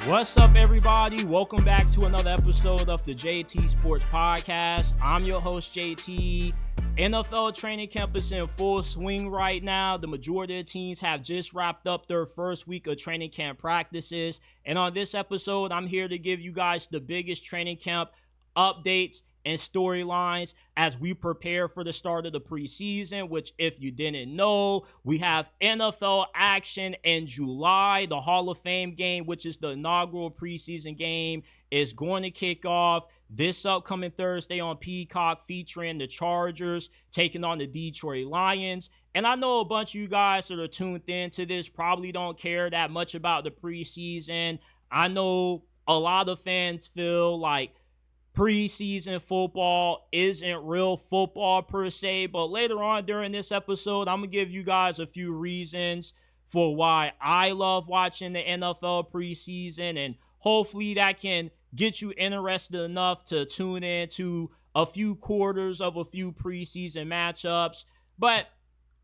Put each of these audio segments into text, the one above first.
What's up, everybody? Welcome back to another episode of the JT Sports Podcast. I'm your host, JT. NFL training camp is in full swing right now. The majority of teams have just wrapped up their first week of training camp practices. And on this episode, I'm here to give you guys the biggest training camp updates and storylines as we prepare for the start of the preseason, which, if you didn't know, we have NFL action in July. The Hall of Fame game, which is the inaugural preseason game, is going to kick off this upcoming Thursday on Peacock, featuring the Chargers taking on the Detroit Lions. And I know a bunch of you guys that are tuned into this probably don't care that much about the preseason. I know a lot of fans feel like preseason football isn't real football per se, but later on during this episode, I'm going to give you guys a few reasons for why I love watching the NFL preseason, and hopefully that can get you interested enough to tune in to a few quarters of a few preseason matchups. But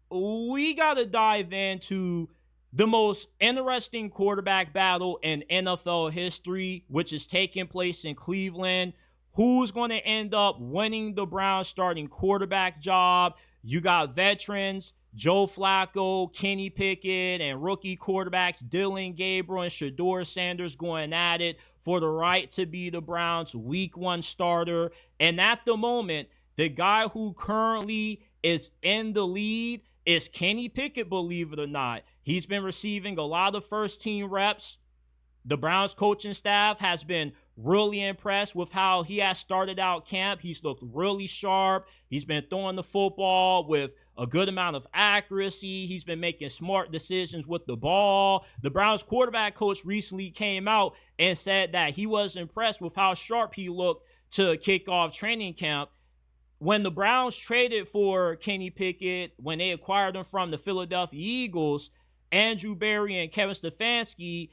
we got to dive into the most interesting quarterback battle in NFL history, which is taking place in Cleveland. Who's going to end up winning the Browns starting quarterback job? You got veterans, Joe Flacco, Kenny Pickett, and rookie quarterbacks Dylan Gabriel and Shedeur Sanders going at it for the right to be the Browns' Week 1 starter. And at the moment, the guy who currently is in the lead is Kenny Pickett, believe it or not. He's been receiving a lot of first-team reps. The Browns coaching staff has been really impressed with how he has started out camp. He's looked really sharp. He's been throwing the football with a good amount of accuracy. He's been making smart decisions with the ball. The Browns quarterback coach recently came out and said that he was impressed with how sharp he looked to kick off training camp. When the Browns traded for Kenny Pickett, when they acquired him from the Philadelphia Eagles, Andrew Berry and Kevin Stefanski,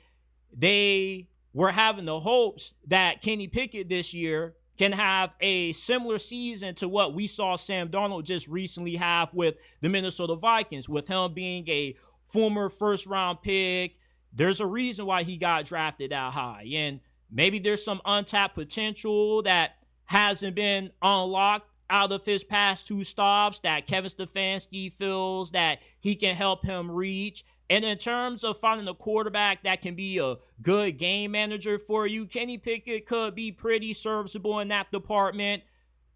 they were having the hopes that Kenny Pickett this year can have a similar season to what we saw Sam Darnold just recently have with the Minnesota Vikings, with him being a former first-round pick. There's a reason why he got drafted that high, and maybe there's some untapped potential that hasn't been unlocked out of his past 2 stops that Kevin Stefanski feels that he can help him reach. And in terms of finding a quarterback that can be a good game manager for you, Kenny Pickett could be pretty serviceable in that department.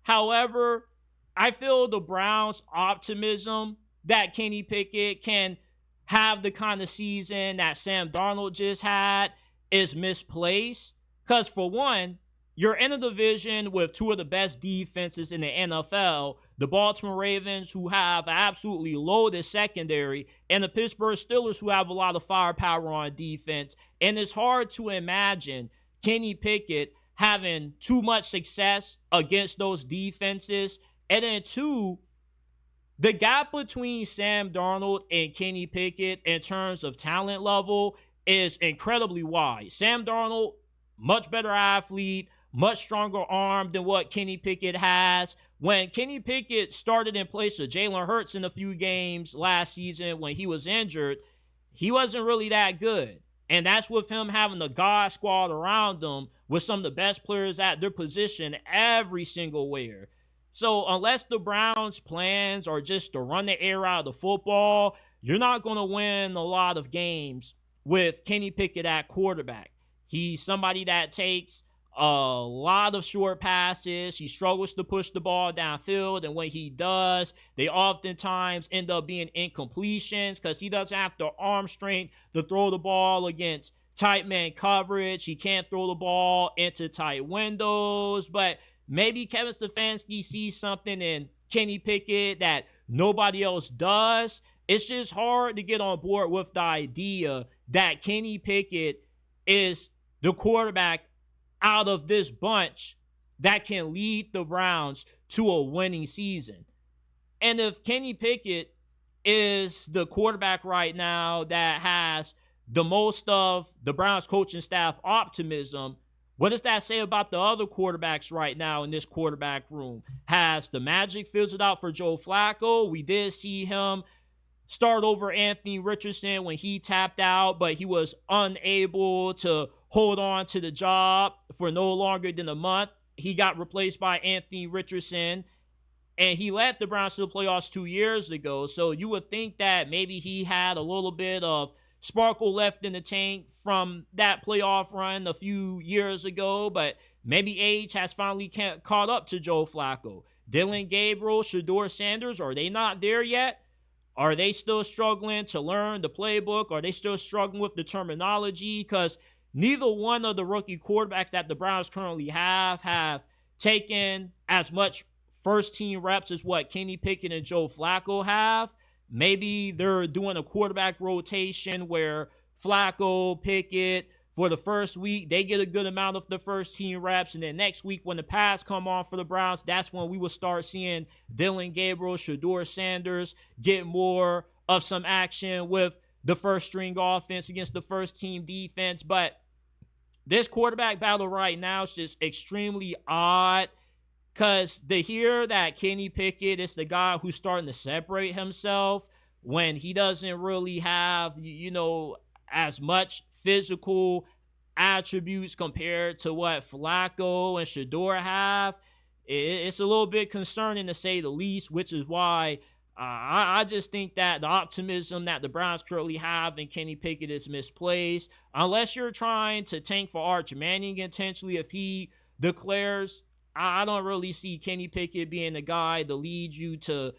However, I feel the Browns' optimism that Kenny Pickett can have the kind of season that Sam Darnold just had is misplaced. Because for one, you're in a division with 2 of the best defenses in the NFL, the Baltimore Ravens, who have an absolutely loaded secondary, and the Pittsburgh Steelers, who have a lot of firepower on defense. And it's hard to imagine Kenny Pickett having too much success against those defenses. And then 2, the gap between Sam Darnold and Kenny Pickett in terms of talent level is incredibly wide. Sam Darnold, much better athlete, much stronger arm than what Kenny Pickett has. When Kenny Pickett started in place of Jalen Hurts in a few games last season when he was injured, he wasn't really that good. And that's with him having the God squad around him with some of the best players at their position every single where. So unless the Browns' plans are just to run the air out of the football, you're not going to win a lot of games with Kenny Pickett at quarterback. He's somebody that takes a lot of short passes. He struggles to push the ball downfield, and when he does, they oftentimes end up being incompletions because he doesn't have the arm strength to throw the ball against tight man coverage. He can't throw the ball into tight windows, but maybe Kevin Stefanski sees something in Kenny Pickett that nobody else does. It's just hard to get on board with the idea that Kenny Pickett is the quarterback out of this bunch that can lead the Browns to a winning season. And if Kenny Pickett is the quarterback right now that has the most of the Browns coaching staff optimism, what does that say about the other quarterbacks right now in this quarterback room? Has the magic fizzled out for Joe Flacco? We did see him start over Anthony Richardson when he tapped out, but he was unable to hold on to the job for no longer than a month. He got replaced by Anthony Richardson, and he led the Browns to the playoffs 2 years ago. So you would think that maybe he had a little bit of sparkle left in the tank from that playoff run a few years ago, but maybe age has finally caught up to Joe Flacco. Dylan Gabriel, Shedeur Sanders, are they not there yet? Are they still struggling to learn the playbook? Are they still struggling with the terminology? Because neither one of the rookie quarterbacks that the Browns currently have taken as much first-team reps as what Kenny Pickett and Joe Flacco have. Maybe they're doing a quarterback rotation where Flacco, Pickett, for the first week, they get a good amount of the first-team reps, and then next week when the pass come on for the Browns, that's when we will start seeing Dylan Gabriel, Shedeur Sanders get more of some action with the first-string offense against the first-team defense. But this quarterback battle right now is just extremely odd, because to hear that Kenny Pickett is the guy who's starting to separate himself when he doesn't really have, as much physical attributes compared to what Flacco and Shedeur have, it's a little bit concerning to say the least, which is why I just think that the optimism that the Browns currently have in Kenny Pickett is misplaced. Unless you're trying to tank for Arch Manning intentionally, if he declares, I don't really see Kenny Pickett being the guy to lead you to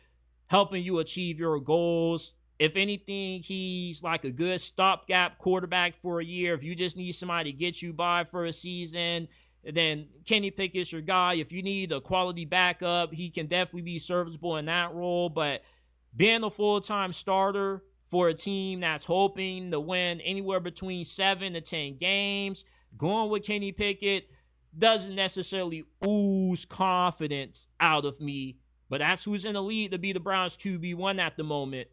helping you achieve your goals. If anything, he's like a good stopgap quarterback for a year. If you just need somebody to get you by for a season, then Kenny Pickett's your guy. If you need a quality backup, he can definitely be serviceable in that role. But being a full-time starter for a team that's hoping to win anywhere between 7 to 10 games, going with Kenny Pickett doesn't necessarily ooze confidence out of me. But that's who's in the lead to be the Browns QB1 at the moment.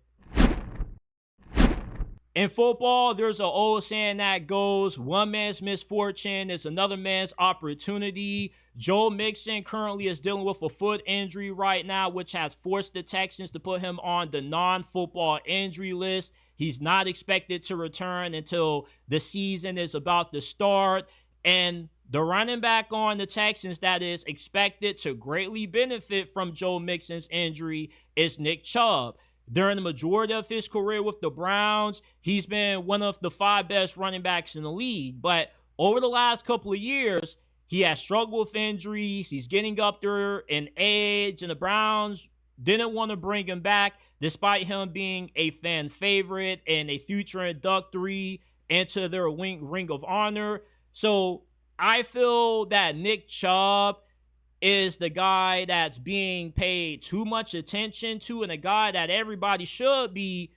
In football, there's an old saying that goes, one man's misfortune is another man's opportunity. Joe Mixon currently is dealing with a foot injury right now, which has forced the Texans to put him on the non-football injury list. He's not expected to return until the season is about to start. And the running back on the Texans that is expected to greatly benefit from Joe Mixon's injury is Nick Chubb. During the majority of his career with the Browns, he's been one of the 5 best running backs in the league. But over the last couple of years, he has struggled with injuries. He's getting up there in age, and the Browns didn't want to bring him back, despite him being a fan favorite and a future inductee into their Ring of Honor. So I feel that Nick Chubb is the guy that's being paid too much attention to, and a guy that everybody should be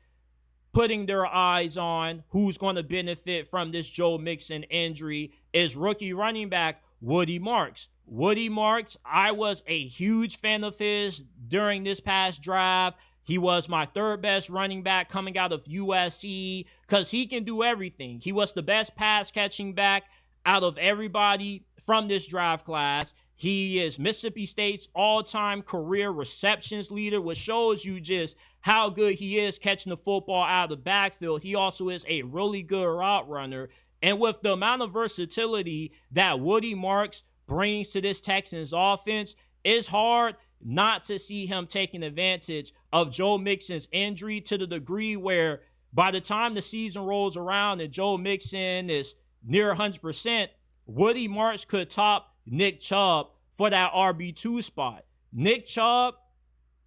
putting their eyes on who's going to benefit from this Joe Mixon injury is rookie running back Woody Marks. Woody Marks, I was a huge fan of his during this past draft. He was my 3rd best running back coming out of USC because he can do everything. He was the best pass catching back out of everybody from this draft class. He is Mississippi State's all-time career receptions leader, which shows you just how good he is catching the football out of the backfield. He also is a really good route runner. And with the amount of versatility that Woody Marks brings to this Texans offense, it's hard not to see him taking advantage of Joe Mixon's injury to the degree where by the time the season rolls around and Joe Mixon is near 100%, Woody Marks could top Nick Chubb for that RB2 spot. Nick Chubb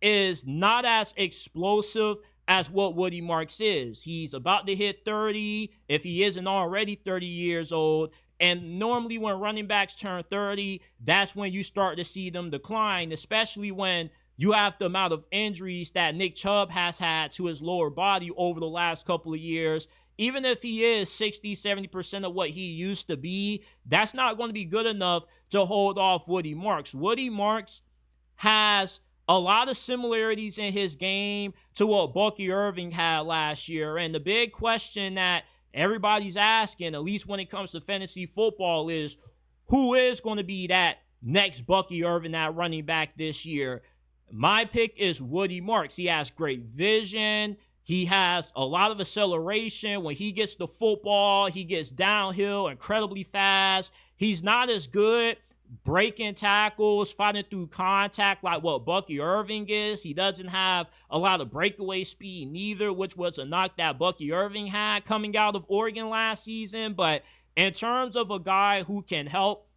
is not as explosive as what Woody Marks is. He's about to hit 30, if he isn't already 30 years old. And normally when running backs turn 30, that's when you start to see them decline, especially when you have the amount of injuries that Nick Chubb has had to his lower body over the last couple of years. Even if he is 60-70% of what he used to be, that's not going to be good enough to hold off Woody Marks. Woody Marks has a lot of similarities in his game to what Bucky Irving had last year. And the big question that everybody's asking, at least when it comes to fantasy football, is who is going to be that next Bucky Irving at running back this year? My pick is Woody Marks. He has great vision. He has a lot of acceleration. When he gets the football, he gets downhill incredibly fast. He's not as good breaking tackles, fighting through contact like what Bucky Irving is. He doesn't have a lot of breakaway speed neither, which was a knock that Bucky Irving had coming out of Oregon last season. But in terms of a guy who can help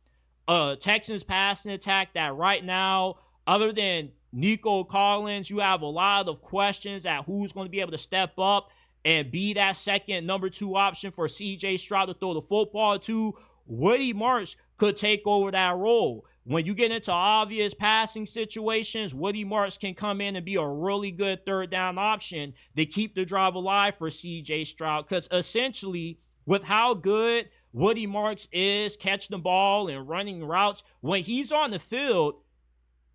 Texans passing attack, that right now, other than Nico Collins, you have a lot of questions at who's going to be able to step up and be that second number 2 option for CJ Stroud to throw the football to. Woody Marks could take over that role. When you get into obvious passing situations, Woody Marks can come in and be a really good third down option to keep the drive alive for CJ Stroud. Because essentially, with how good Woody Marks is catching the ball and running routes, when he's on the field,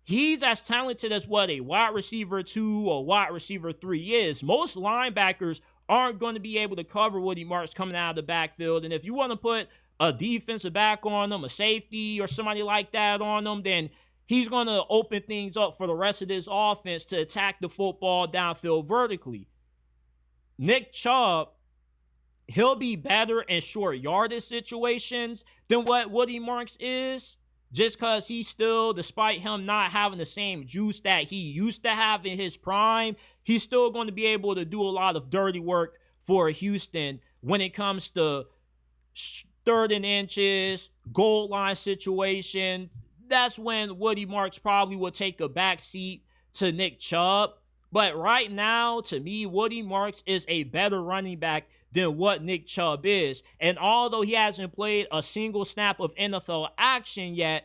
he's as talented as what a wide receiver 2 or wide receiver 3 is. Most linebackers aren't going to be able to cover Woody Marks coming out of the backfield. And if you want to put a defensive back on them, a safety or somebody like that on them, then he's going to open things up for the rest of this offense to attack the football downfield vertically. Nick Chubb, he'll be better in short yardage situations than what Woody Marks is, just because he's still, despite him not having the same juice that he used to have in his prime, he's still going to be able to do a lot of dirty work for Houston when it comes to third and inches, goal line situation. That's when Woody Marks probably will take a back seat to Nick Chubb. But right now, to me, Woody Marks is a better running back than what Nick Chubb is. And although he hasn't played a single snap of NFL action yet,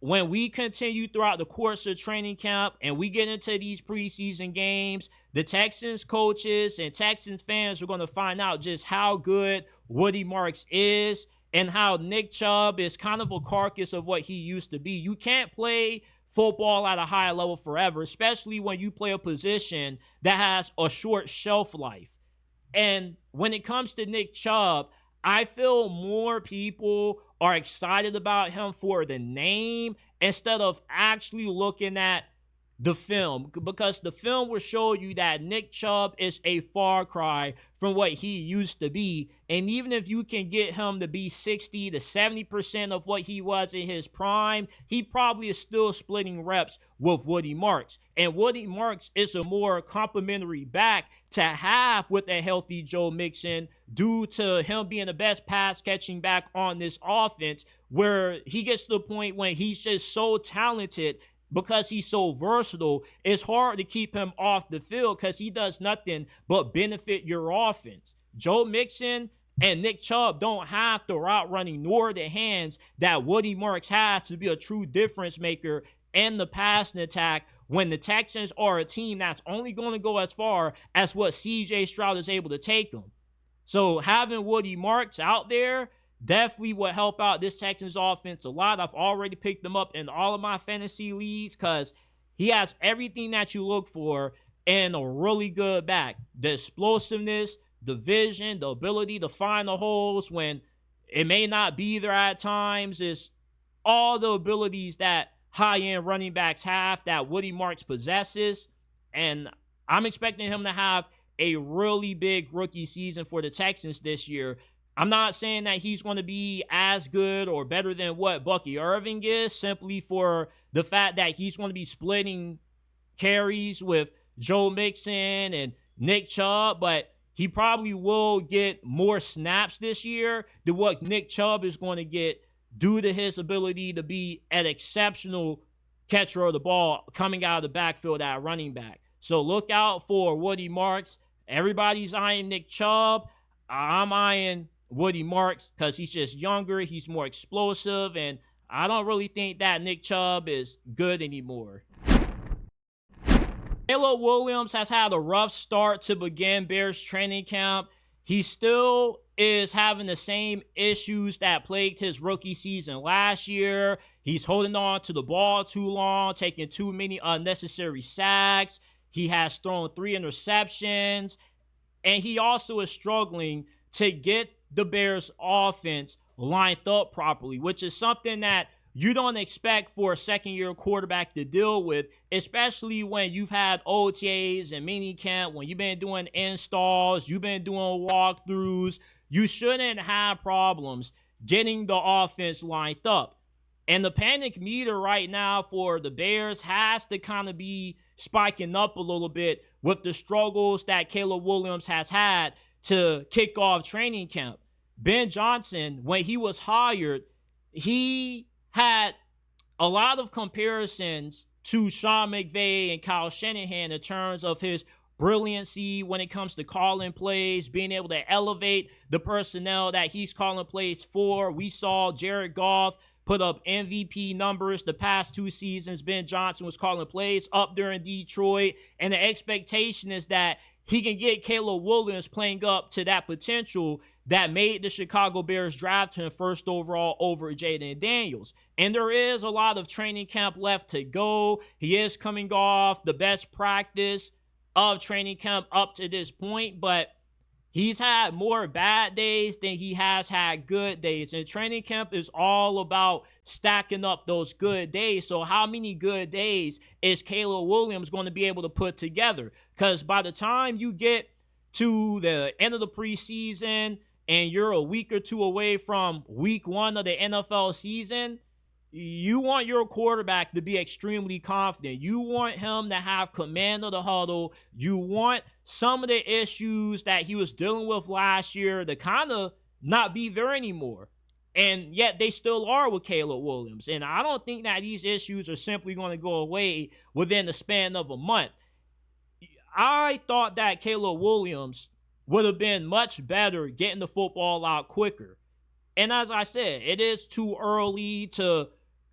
when we continue throughout the course of training camp and we get into these preseason games, the Texans coaches and Texans fans are going to find out just how good Woody Marks is and how Nick Chubb is kind of a carcass of what he used to be. You can't play football at a high level forever, especially when you play a position that has a short shelf life. And when it comes to Nick Chubb, I feel more people are excited about him for the name instead of actually looking at the film, because the film will show you that Nick Chubb is a far cry from what he used to be. And even if you can get him to be 60 to 70% of what he was in his prime, he probably is still splitting reps with Woody Marks. And Woody Marks is a more complimentary back to have with a healthy Joe Mixon due to him being the best pass catching back on this offense, where he gets to the point when he's just so talented. Because he's so versatile, it's hard to keep him off the field because he does nothing but benefit your offense. Joe Mixon and Nick Chubb don't have the route running nor the hands that Woody Marks has to be a true difference maker in the passing attack when the Texans are a team that's only going to go as far as what CJ Stroud is able to take them. So having Woody Marks out there definitely will help out this Texans offense a lot. I've already picked him up in all of my fantasy leagues because he has everything that you look for in a really good back. The explosiveness, the vision, the ability to find the holes when it may not be there at times, is all the abilities that high-end running backs have that Woody Marks possesses. And I'm expecting him to have a really big rookie season for the Texans this year. I'm not saying that he's going to be as good or better than what Bucky Irving is, simply for the fact that he's going to be splitting carries with Joe Mixon and Nick Chubb, but he probably will get more snaps this year than what Nick Chubb is going to get due to his ability to be an exceptional catcher of the ball coming out of the backfield at running back. So look out for Woody Marks. Everybody's eyeing Nick Chubb. I'm eyeing Woody Marks because he's just younger, he's more explosive, and I don't really think that Nick Chubb is good anymore. Caleb Williams has had a rough start to begin Bears training camp. He still is having the same issues that plagued his rookie season last year. He's holding on to the ball too long, taking too many unnecessary sacks. He has thrown 3 interceptions, and he also is struggling to get the Bears offense lined up properly, which is something that you don't expect for a second-year quarterback to deal with, especially when you've had OTAs and minicamp, when you've been doing installs, you've been doing walkthroughs. You shouldn't have problems getting the offense lined up. And the panic meter right now for the Bears has to kind of be spiking up a little bit with the struggles that Caleb Williams has had to kick off training camp. Ben Johnson, when he was hired, he had a lot of comparisons to Sean McVay and Kyle Shanahan in terms of his brilliancy when it comes to calling plays, being able to elevate the personnel that he's calling plays for. We saw Jared Goff put up MVP numbers the past 2 seasons. Ben Johnson was calling plays up there in Detroit, and the expectation is that he can get Caleb Williams playing up to that potential that made the Chicago Bears draft him first overall over Jalen Daniels. And there is a lot of training camp left to go. He is coming off the best practice of training camp up to this point, but he's had more bad days than he has had good days. And training camp is all about stacking up those good days. So how many good days is Caleb Williams going to be able to put together? Because by the time you get to the end of the preseason and you're a week or two away from week 1 of the NFL season, you want your quarterback to be extremely confident. You want him to have command of the huddle. You want some of the issues that he was dealing with last year to kind of not be there anymore. And yet they still are with Caleb Williams. And I don't think that these issues are simply going to go away within the span of a month. I thought that Caleb Williams would have been much better getting the football out quicker. And as I said, it is too early to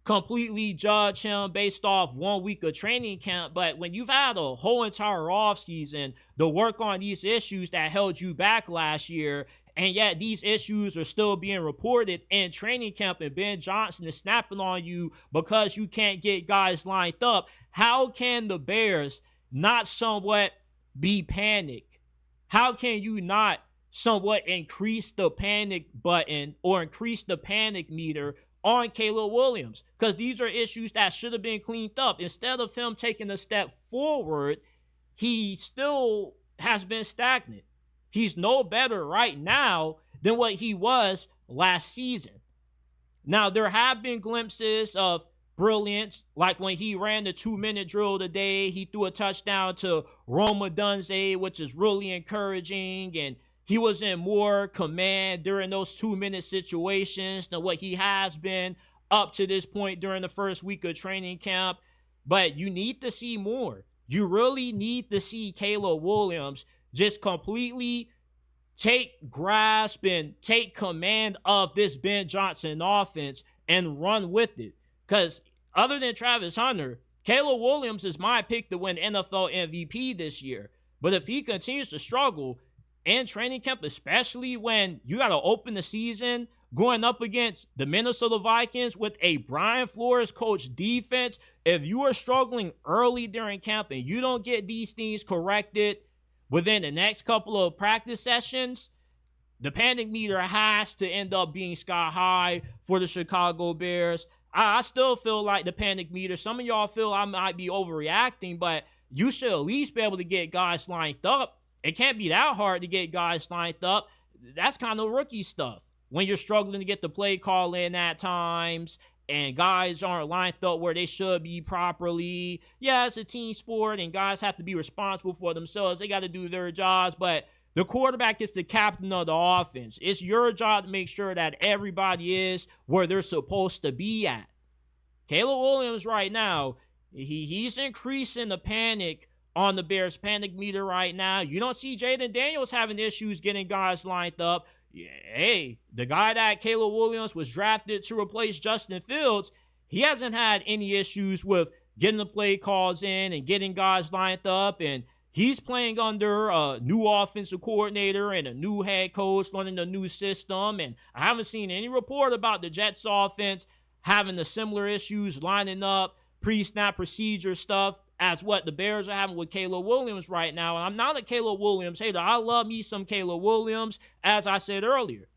completely judge him based off 1 week of training camp. But when you've had a whole entire offseason to work on these issues that held you back last year, and yet these issues are still being reported in training camp, and Ben Johnson is snapping on you because you can't get guys lined up, how can the Bears not somewhat be panicked? How can you not somewhat increase the panic button or increase the panic meter on Caleb Williams? Because these are issues that should have been cleaned up. Instead of him taking a step forward, he still has been stagnant. He's no better right now than what he was last season. Now, there have been glimpses of brilliance, like when he ran the 2-minute drill today. He threw a touchdown to Roma Dunze, which is really encouraging, and he was in more command during those 2-minute situations than what he has been up to this point during the first week of training camp. But you need to see more. You really need to see Caleb Williams just completely take grasp and take command of this Ben Johnson offense and run with it. Because other than Travis Hunter, Caleb Williams is my pick to win NFL MVP this year. But if he continues to struggle in training camp, especially when you got to open the season going up against the Minnesota Vikings with a Brian Flores coach defense, if you are struggling early during camp and you don't get these things corrected within the next couple of practice sessions, the panic meter has to end up being sky high for the Chicago Bears. I still feel like the panic meter, some of y'all feel I might be overreacting, but you should at least be able to get guys lined up. It can't be that hard to get guys lined up. That's kind of rookie stuff. When you're struggling to get the play call in at times and guys aren't lined up where they should be properly. Yeah, it's a team sport and guys have to be responsible for themselves. They got to do their jobs, but the quarterback is the captain of the offense. It's your job to make sure that everybody is where they're supposed to be at. Caleb Williams right now, he's increasing the panic on the Bears panic meter right now. You don't see Jalen Daniels having issues getting guys lined up. Hey, the guy that Caleb Williams was drafted to replace Justin Fields, he hasn't had any issues with getting the play calls in and getting guys lined up, and he's playing under a new offensive coordinator and a new head coach, learning a new system. And I haven't seen any report about the Jets offense having the similar issues lining up, pre-snap procedure stuff as what the Bears are having with Caleb Williams right now. And I'm not a Caleb Williams hater. I love me some Caleb Williams, as I said earlier.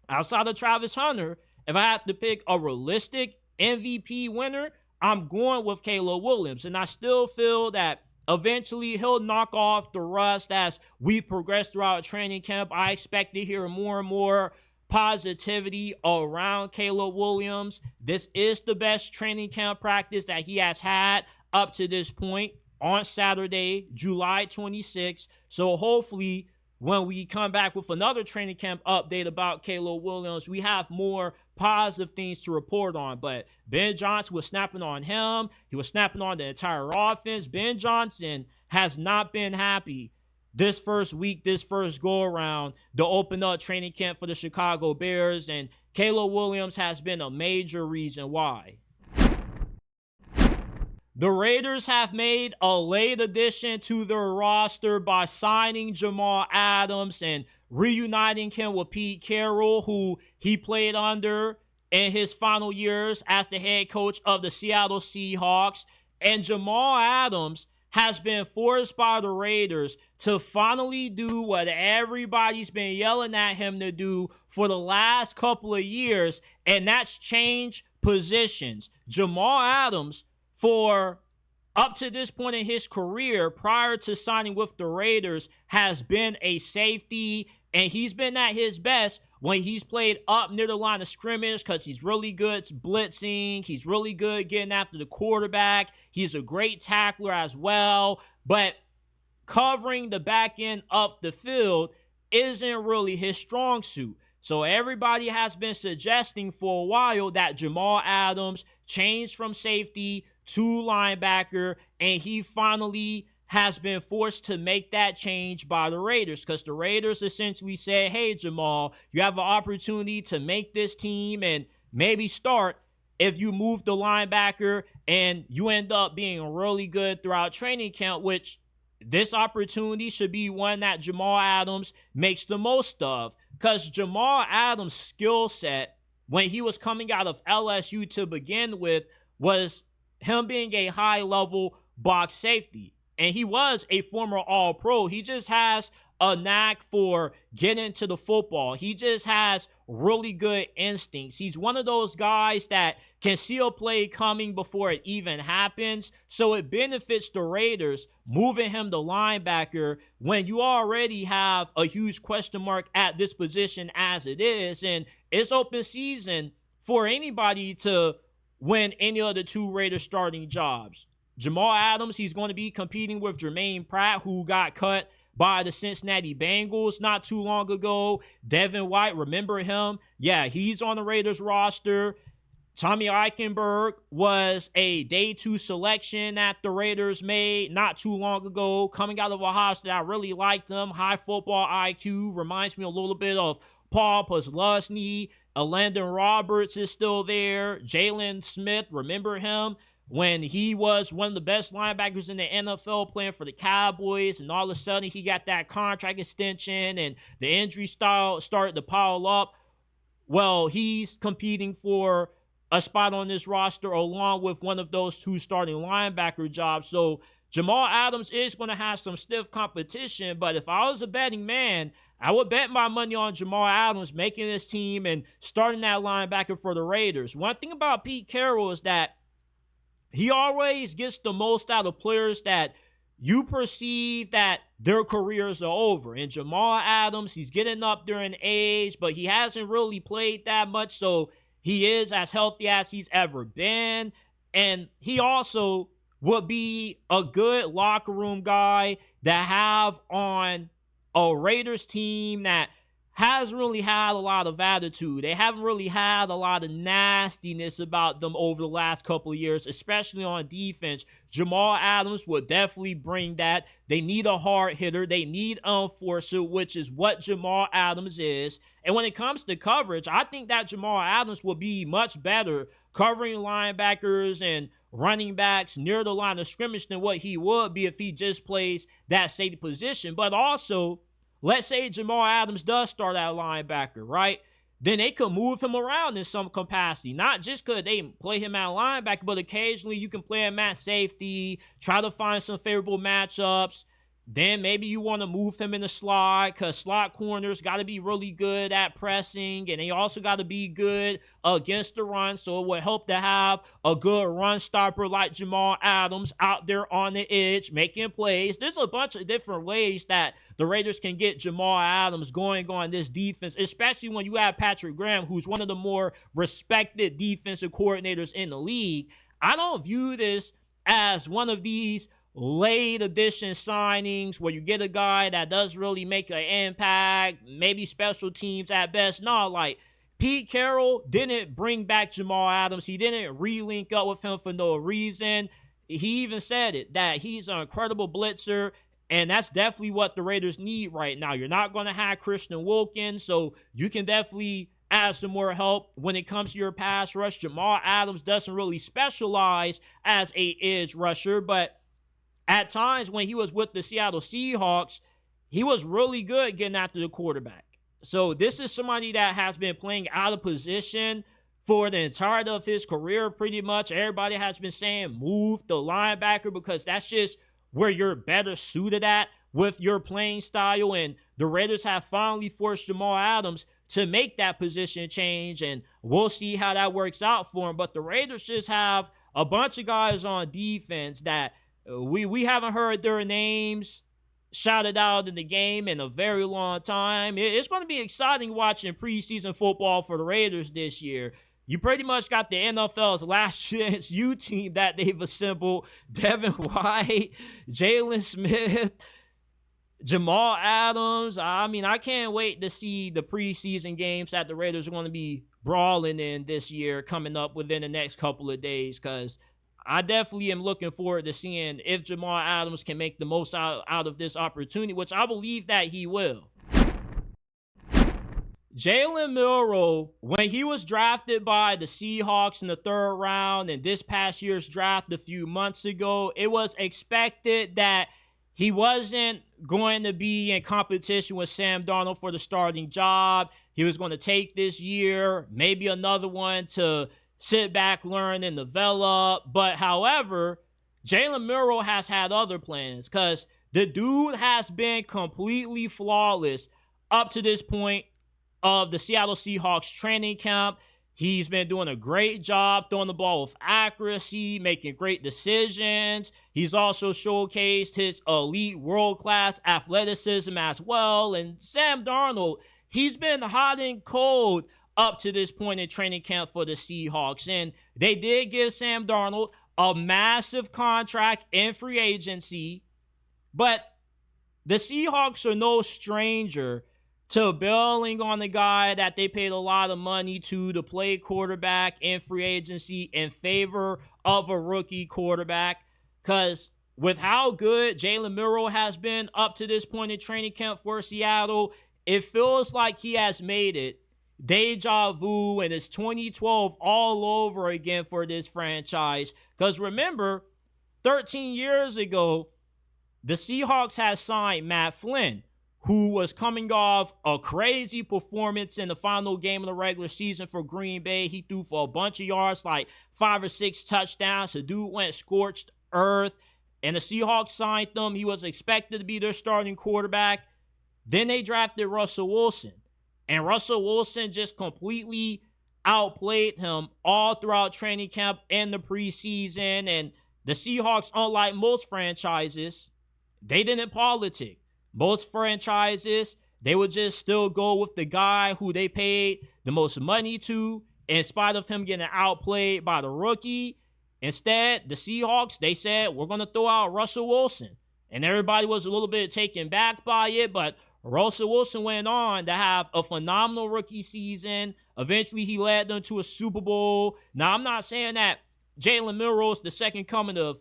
Outside of Travis Hunter, if I have to pick a realistic MVP winner, I'm going with Caleb Williams. And I still feel that eventually he'll knock off the rust as we progress throughout training camp. I expect to hear more and more positivity around Caleb Williams. This is the best training camp practice that he has had up to this point on Saturday, July 26th. So hopefully when we come back with another training camp update about Caleb Williams, we have more positive things to report on. But Ben Johnson was snapping on him. He was snapping on the entire offense. Ben Johnson has not been happy this first week, this first go-around, to open up training camp for the Chicago Bears. And Caleb Williams has been a major reason why. The Raiders have made a late addition to their roster by signing Jamal Adams and reuniting him with Pete Carroll, who he played under in his final years as the head coach of the Seattle Seahawks. And Jamal Adams has been forced by the Raiders to finally do what everybody's been yelling at him to do for the last couple of years, and that's change positions. Jamal Adams, for up to this point in his career, prior to signing with the Raiders, has been a safety, and he's been at his best when he's played up near the line of scrimmage because he's really good blitzing. He's really good getting after the quarterback. He's a great tackler as well, but covering the back end of the field isn't really his strong suit. So everybody has been suggesting for a while that Jamal Adams changed from safety to linebacker, and he finally has been forced to make that change by the Raiders because the Raiders essentially said, hey, Jamal, you have an opportunity to make this team and maybe start if you move the linebacker and you end up being really good throughout training camp, which this opportunity should be one that Jamal Adams makes the most of because Jamal Adams' skill set when he was coming out of LSU to begin with was him being a high-level box safety. And he was a former All-Pro. He just has a knack for getting to the football. He just has really good instincts. He's one of those guys that can see a play coming before it even happens. So it benefits the Raiders moving him to linebacker when you already have a huge question mark at this position as it is. And it's open season for anybody to win any of the two Raiders starting jobs. Jamal Adams, he's going to be competing with Jermaine Pratt, who got cut by the Cincinnati Bengals not too long ago. Devin White, remember him? Yeah, he's on the Raiders roster. Tommy Eichenberg was a day 2 selection that the Raiders made not too long ago, coming out of a hospital. I really liked him. High football IQ, reminds me a little bit of Paul Posluszny. Landon Roberts is still there. Jalen Smith, remember him when he was one of the best linebackers in the NFL playing for the Cowboys, and all of a sudden he got that contract extension and the injury started to pile up. Well, he's competing for a spot on this roster along with one of those two starting linebacker jobs. So Jamal Adams is going to have some stiff competition, but if I was a betting man, I would bet my money on Jamal Adams making this team and starting that linebacker for the Raiders. One thing about Pete Carroll is that he always gets the most out of players that you perceive that their careers are over. And Jamal Adams, he's getting up there in age, but he hasn't really played that much, so he is as healthy as he's ever been. And he also would be a good locker room guy to have on a Raiders team that hasn't really had a lot of attitude. They haven't really had a lot of nastiness about them over the last couple of years, especially on defense. Jamal Adams would definitely bring that. They need a hard hitter. They need an enforcer, which is what Jamal Adams is. And when it comes to coverage, I think that Jamal Adams will be much better covering linebackers and running backs near the line of scrimmage than what he would be if he just plays that safety position. But also, let's say Jamal Adams does start at linebacker, right? Then they could move him around in some capacity. Not just because they play him at linebacker, but occasionally you can play him at safety, try to find some favorable matchups. then maybe you want to move him in the slot because slot corners got to be really good at pressing, and they also got to be good against the run. So it would help to have a good run stopper like Jamal Adams out there on the edge making plays. There's a bunch of different ways that the Raiders can get Jamal Adams going on this defense, especially when you have Patrick Graham, who's one of the more respected defensive coordinators in the league. I don't view this as one of these late edition signings where you get a guy that does really make an impact, maybe special teams at best. No, like Pete Carroll didn't bring back Jamal Adams. He didn't re-link up with him for no reason. He even said it, that he's an incredible blitzer, and that's definitely what the Raiders need right now. You're not going to have Christian Wilkins, so you can definitely add some more help when it comes to your pass rush. Jamal Adams doesn't really specialize as a edge rusher, but at times when he was with the Seattle Seahawks, he was really good getting after the quarterback. So this is somebody that has been playing out of position for the entirety of his career pretty much. Everybody has been saying move the linebacker because that's just where you're better suited at with your playing style. And the Raiders have finally forced Jamal Adams to make that position change, and we'll see how that works out for him. But the Raiders just have a bunch of guys on defense that we haven't heard their names shouted out in the game in a very long time. It's going to be exciting watching preseason football for the Raiders this year. You pretty much got the NFL's last chance U team that they've assembled. Devin White, Jalen Smith, Jamal Adams. I mean, I can't wait to see the preseason games that the Raiders are going to be brawling in this year coming up within the next couple of days, because I definitely am looking forward to seeing if Jamal Adams can make the most out of this opportunity, which I believe that he will. Jalen Milroe, when he was drafted by the Seahawks in the 3rd round in this past year's draft a few months ago, it was expected that he wasn't going to be in competition with Sam Darnold for the starting job. He was going to take this year, maybe another one to sit back, learn, and develop. But however, Jalen Milroe has had other plans because the dude has been completely flawless up to this point of the Seattle Seahawks training camp. He's been doing a great job throwing the ball with accuracy, making great decisions. He's also showcased his elite world-class athleticism as well. And Sam Darnold, he's been hot and cold up to this point in training camp for the Seahawks. And they did give Sam Darnold a massive contract in free agency. But the Seahawks are no stranger to bailing on the guy that they paid a lot of money to play quarterback in free agency in favor of a rookie quarterback. Because with how good Jalen Milroe has been up to this point in training camp for Seattle, it feels like he has made it deja vu, and it's 2012 all over again for this franchise. Because remember, 13 years ago, the Seahawks had signed Matt Flynn, who was coming off a crazy performance in the final game of the regular season for Green Bay. He threw for a bunch of yards, like 5 or 6 touchdowns. The dude went scorched earth, and the Seahawks signed him. He was expected to be their starting quarterback. Then they drafted Russell Wilson. And Russell Wilson just completely outplayed him all throughout training camp and the preseason. And the Seahawks, unlike most franchises, they didn't politic. Most franchises, they would just still go with the guy who they paid the most money to, in spite of him getting outplayed by the rookie. Instead, the Seahawks, they said, we're going to throw out Russell Wilson. And everybody was a little bit taken back by it, but Russell Wilson went on to have a phenomenal rookie season. Eventually, he led them to a Super Bowl. Now, I'm not saying that Jalen Milroe is the second coming of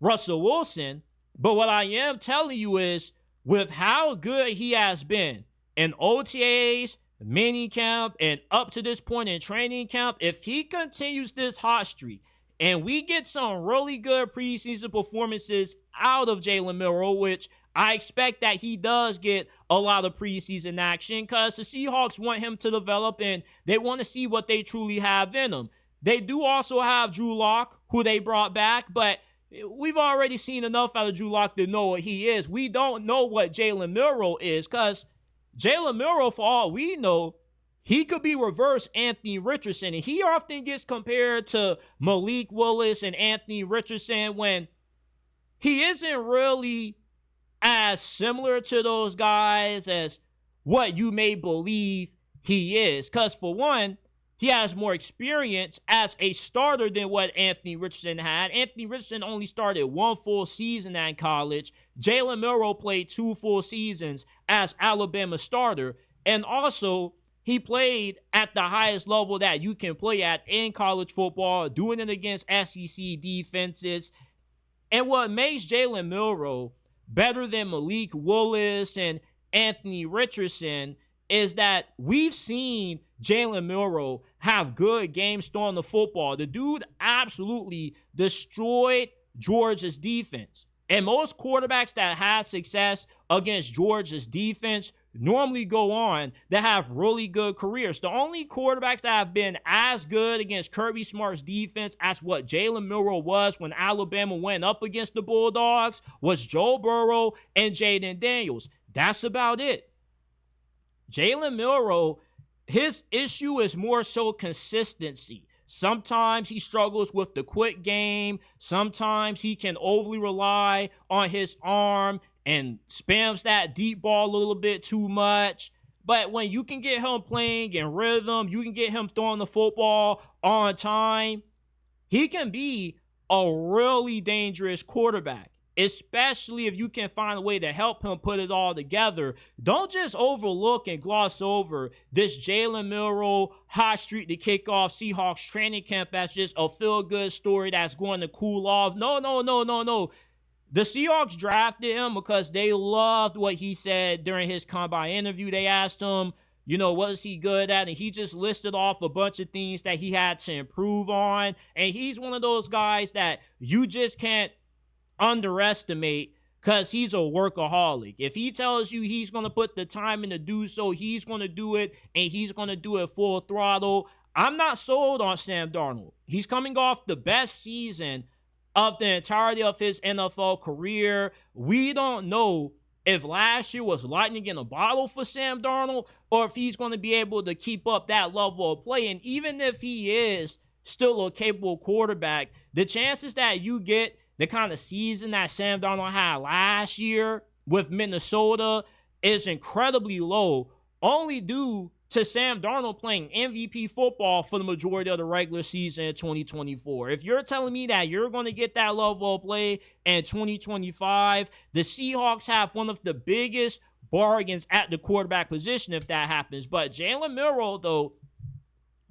Russell Wilson, but what I am telling you is, with how good he has been in OTAs, minicamp, and up to this point in training camp, if he continues this hot streak and we get some really good preseason performances out of Jalen Milroe, which I expect that he does get a lot of preseason action because the Seahawks want him to develop and they want to see what they truly have in him. They do also have Drew Lock, who they brought back, but we've already seen enough out of Drew Lock to know what he is. We don't know what Jalen Milroe is, because Jalen Milroe, for all we know, he could be reverse Anthony Richardson. And he often gets compared to Malik Willis and Anthony Richardson when he isn't really as similar to those guys as what you may believe he is. Because for one, he has more experience as a starter than what Anthony Richardson had. Anthony Richardson only started one full season in college. Jalen Milroe played 2 full seasons as Alabama starter. And also, he played at the highest level that you can play at in college football, doing it against SEC defenses. And what makes Jalen Milroe better than Malik Willis and Anthony Richardson is that we've seen Jalen Milroe have good games throwing the football. The dude absolutely destroyed Georgia's defense. And most quarterbacks that have success against Georgia's defense normally go on to have really good careers. The only quarterbacks that have been as good against Kirby Smart's defense as what Jalen Milroe was when Alabama went up against the Bulldogs was Joe Burrow and Jaden Daniels. That's about it. Jalen Milroe, his issue is more so consistency. Sometimes he struggles with the quick game. Sometimes he can overly rely on his arm and spams that deep ball a little bit too much. But when you can get him playing in rhythm, you can get him throwing the football on time, he can be a really dangerous quarterback, especially if you can find a way to help him put it all together. Don't just overlook and gloss over this Jalen Milroe hot streak to kick off Seahawks training camp as just a feel-good story that's going to cool off. No. The Seahawks drafted him because they loved what he said during his combine interview. They asked him, what is he good at? And he just listed off a bunch of things that he had to improve on. And he's one of those guys that you just can't underestimate because he's a workaholic. If he tells you he's going to put the time in to do so, he's going to do it, and he's going to do it full throttle. I'm not sold on Sam Darnold. He's coming off the best season of the entirety of his NFL career. We don't know if last year was lightning in a bottle for Sam Darnold or if he's going to be able to keep up that level of play. And even if he is still a capable quarterback, the chances that you get the kind of season that Sam Darnold had last year with Minnesota is incredibly low, only due to Sam Darnold playing MVP football for the majority of the regular season in 2024. If you're telling me that you're going to get that level of play in 2025, the Seahawks have one of the biggest bargains at the quarterback position if that happens. But Jalen Milroe, though,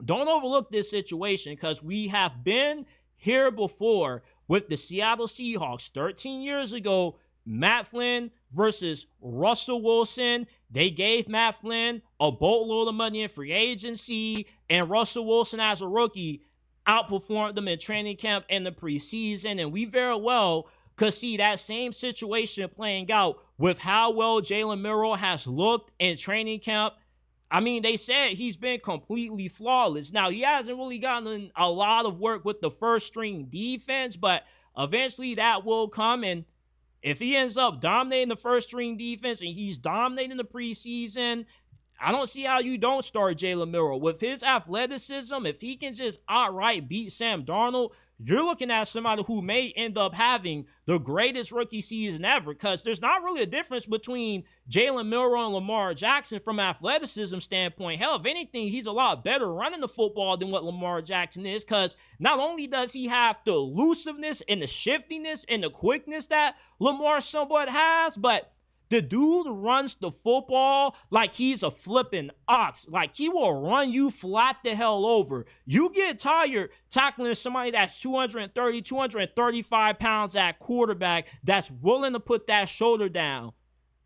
don't overlook this situation because we have been here before with the Seattle Seahawks 13 years ago. Matt Flynn versus Russell Wilson. They gave Matt Flynn a boatload of money in free agency, and Russell Wilson as a rookie outperformed them in training camp in the preseason. And we very well could see that same situation playing out with how well Jalen Milroe has looked in training camp. I mean, they said he's been completely flawless. Now, he hasn't really gotten a lot of work with the first string defense, but eventually that will come. And if he ends up dominating the first string defense and he's dominating the preseason, I don't see how you don't start Jalen Milroe. With his athleticism, if he can just outright beat Sam Darnold, you're looking at somebody who may end up having the greatest rookie season ever, because there's not really a difference between Jalen Milroe and Lamar Jackson from an athleticism standpoint. Hell, if anything, he's a lot better running the football than what Lamar Jackson is, because not only does he have the elusiveness and the shiftiness and the quickness that Lamar somewhat has, but the dude runs the football like he's a flipping ox. Like, he will run you flat the hell over. You get tired tackling somebody that's 230, 235 pounds at quarterback that's willing to put that shoulder down.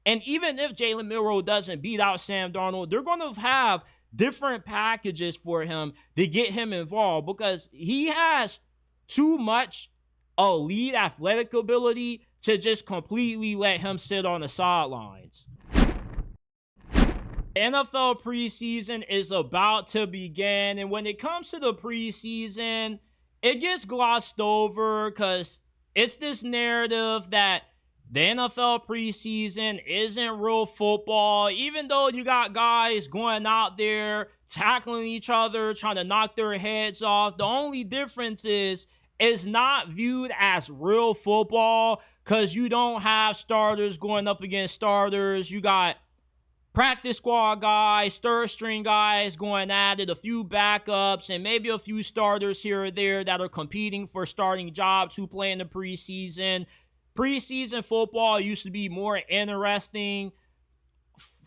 And even if Jalen Milroe doesn't beat out Sam Darnold, they're going to have different packages for him to get him involved because he has too much elite athletic ability to just completely let him sit on the sidelines. The NFL preseason is about to begin, and when it comes to the preseason, it gets glossed over because It's this narrative that the NFL preseason isn't real football, even though you got guys going out there tackling each other, trying to knock their heads off. The only difference is it's not viewed as real football because you don't have starters going up against starters. You got practice squad guys, third string guys going at it, a few backups, and maybe a few starters here or there that are competing for starting jobs who play in the preseason. Preseason football used to be more interesting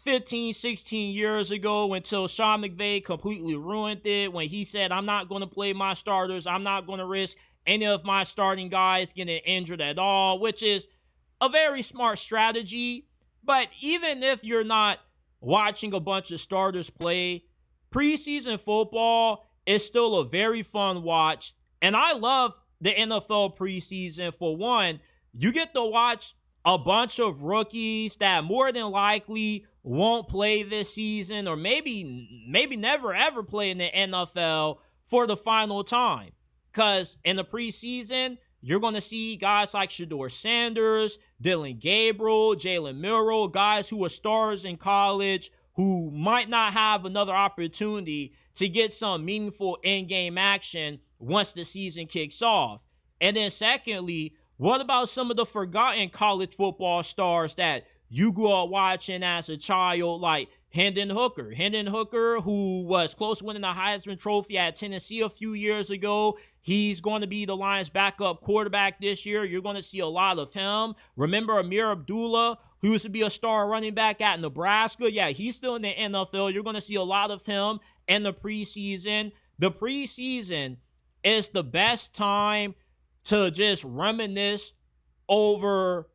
15, 16 years ago until Sean McVay completely ruined it when he said, I'm not going to play my starters. I'm not going to risk any of my starting guys getting injured at all, which is a very smart strategy. But even if you're not watching a bunch of starters play, preseason football is still a very fun watch. And I love the NFL preseason. For one, you get to watch a bunch of rookies that more than likely won't play this season, or maybe never ever play in the NFL for the final time. Because in the preseason, you're going to see guys like Shedeur Sanders, Dylan Gabriel, Jalen Milroe, guys who were stars in college who might not have another opportunity to get some meaningful in-game action once the season kicks off. And then secondly, what about some of the forgotten college football stars that you grew up watching as a child, like Hendon Hooker? Hendon Hooker, who was close to winning the Heisman Trophy at Tennessee a few years ago. He's going to be the Lions' backup quarterback this year. You're going to see a lot of him. Remember Amir Abdullah, who used to be a star running back at Nebraska? Yeah, he's still in the NFL. You're going to see a lot of him in the preseason. The preseason is the best time to just reminisce over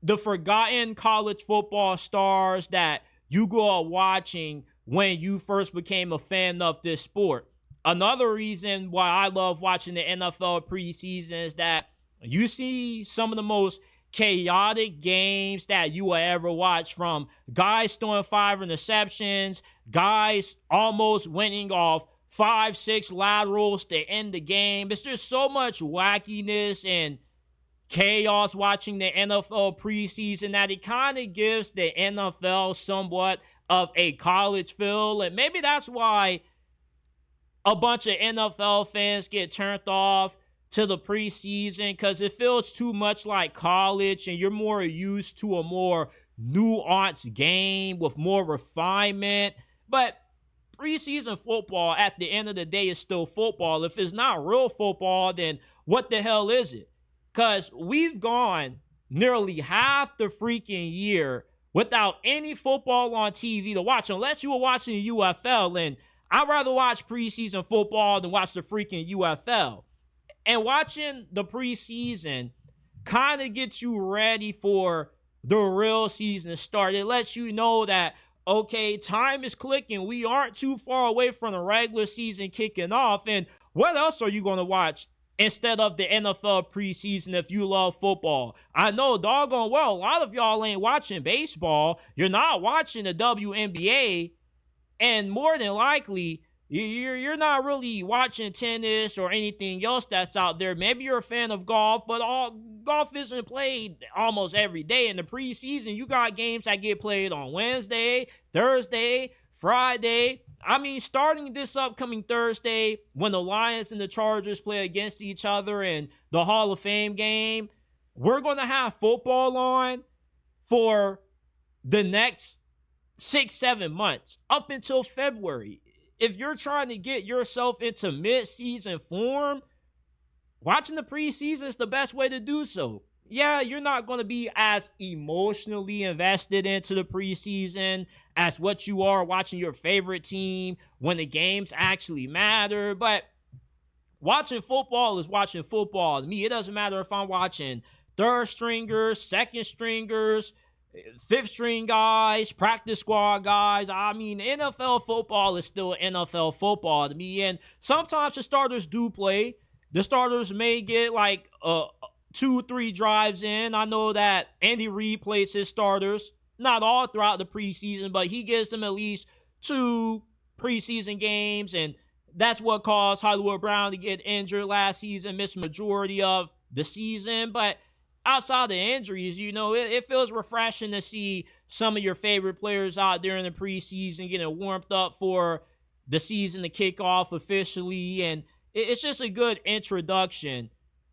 the forgotten college football stars that you grew up watching when you first became a fan of this sport. Another reason why I love watching the NFL preseason is that you see some of the most chaotic games that you will ever watch, from guys throwing 5 interceptions, guys almost winning off 5-6 laterals to end the game. It's just so much wackiness and chaos watching the NFL preseason that it kind of gives the NFL somewhat of a college feel. And maybe that's why a bunch of NFL fans get turned off to the preseason, because it feels too much like college and you're more used to a more nuanced game with more refinement. But preseason football, at the end of the day, is still football. If it's not real football, then what the hell is it? Because we've gone nearly half the freaking year without any football on TV to watch, unless you were watching the UFL. And I'd rather watch preseason football than watch the freaking UFL. And watching the preseason kind of gets you ready for the real season to start. It lets you know that, okay, time is clicking. We aren't too far away from the regular season kicking off. And what else are you going to watch instead of the NFL preseason if you love football? I know doggone well a lot of y'all ain't watching baseball. You're not watching the WNBA. And more than likely, you're not really watching tennis or anything else that's out there. Maybe you're a fan of golf, but golf isn't played almost every day. In the preseason, you got games that get played on Wednesday, Thursday, Friday. I mean, starting this upcoming Thursday, when the Lions and the Chargers play against each other in the Hall of Fame game, we're going to have football on for the next 6-7 months up until February. If you're trying to get yourself into mid-season form, watching the preseason is the best way to do so. Yeah, you're not going to be as emotionally invested into the preseason as what you are watching your favorite team when the games actually matter. But watching football is watching football. To me, it doesn't matter if I'm watching third stringers, second stringers, fifth string guys, practice squad guys. I mean, NFL football is still NFL football to me. And sometimes the starters do play. The starters may get like 2-3 drives in. I know that Andy Reid plays his starters, not all throughout the preseason, but he gives them at least 2 preseason games. And that's what caused Hollywood Brown to get injured last season, missed majority of the season. But outside the injuries, it feels refreshing to see some of your favorite players out there in the preseason getting warmed up for the season to kick off officially. And it's just a good introduction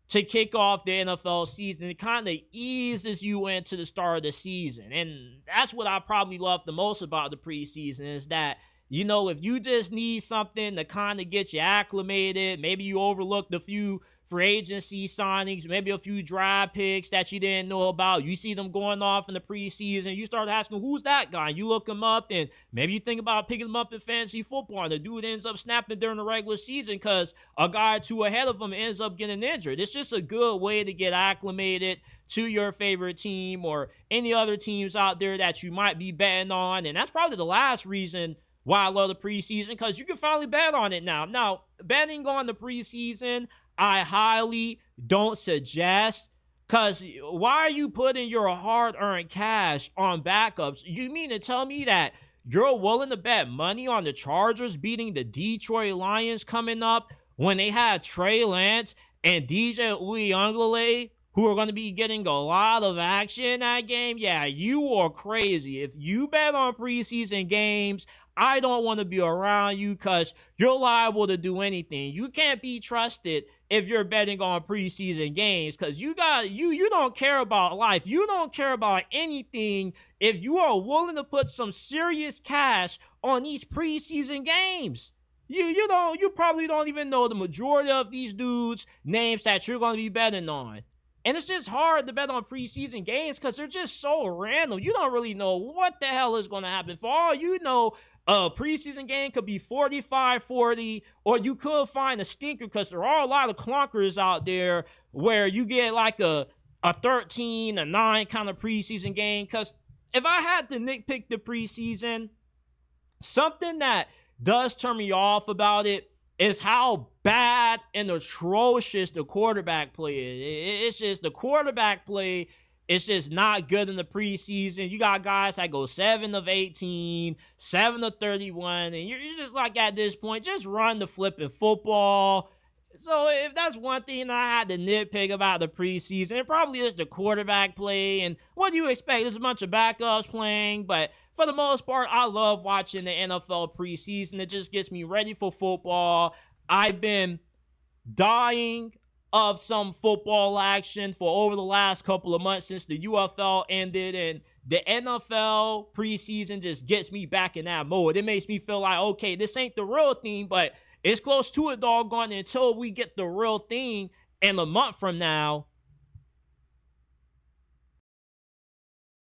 to kick off the NFL season. It kind of eases you into the start of the season. And that's what I probably love the most about the preseason is that, if you just need something to kind of get you acclimated, maybe you overlooked a few free agency signings, maybe a few draft picks that you didn't know about. You see them going off in the preseason. You start asking, who's that guy? You look him up, and maybe you think about picking him up in fantasy football, and the dude ends up snapping during the regular season because a guy or two ahead of him ends up getting injured. It's just a good way to get acclimated to your favorite team or any other teams out there that you might be betting on. And that's probably the last reason why I love the preseason, because you can finally bet on it now. Now, betting on the preseason, I highly don't suggest, because why are you putting your hard-earned cash on backups? You mean to tell me that you're willing to bet money on the Chargers beating the Detroit Lions coming up when they had Trey Lance and DJ Uiagalelei, who are going to be getting a lot of action in that game? Yeah, you are crazy. If you bet on preseason games, I don't want to be around you because you're liable to do anything. You can't be trusted if you're betting on preseason games because you don't care about life. You don't care about anything if you are willing to put some serious cash on these preseason games. You probably don't even know the majority of these dudes' names that you're going to be betting on. And it's just hard to bet on preseason games because they're just so random. You don't really know what the hell is going to happen. For all you know, a preseason game could be 45-40, or you could find a stinker because there are a lot of clunkers out there where you get like a 13-9 kind of preseason game. Because if I had to nitpick the preseason, something that does turn me off about it is how bad and atrocious the quarterback play is. It's just the quarterback play is just not good in the preseason. You got guys that go 7 of 18, 7 of 31, and you're just like, at this point, just run the flipping football. So if that's one thing I had to nitpick about the preseason, it probably is the quarterback play. And what do you expect? There's a bunch of backups playing, but for the most part, I love watching the NFL preseason. It just gets me ready for football. I've been dying of some football action for over the last couple of months since the UFL ended, and the NFL preseason just gets me back in that mode. It makes me feel like, okay, this ain't the real thing, but it's close to it, doggone, until we get the real thing. And a month from now,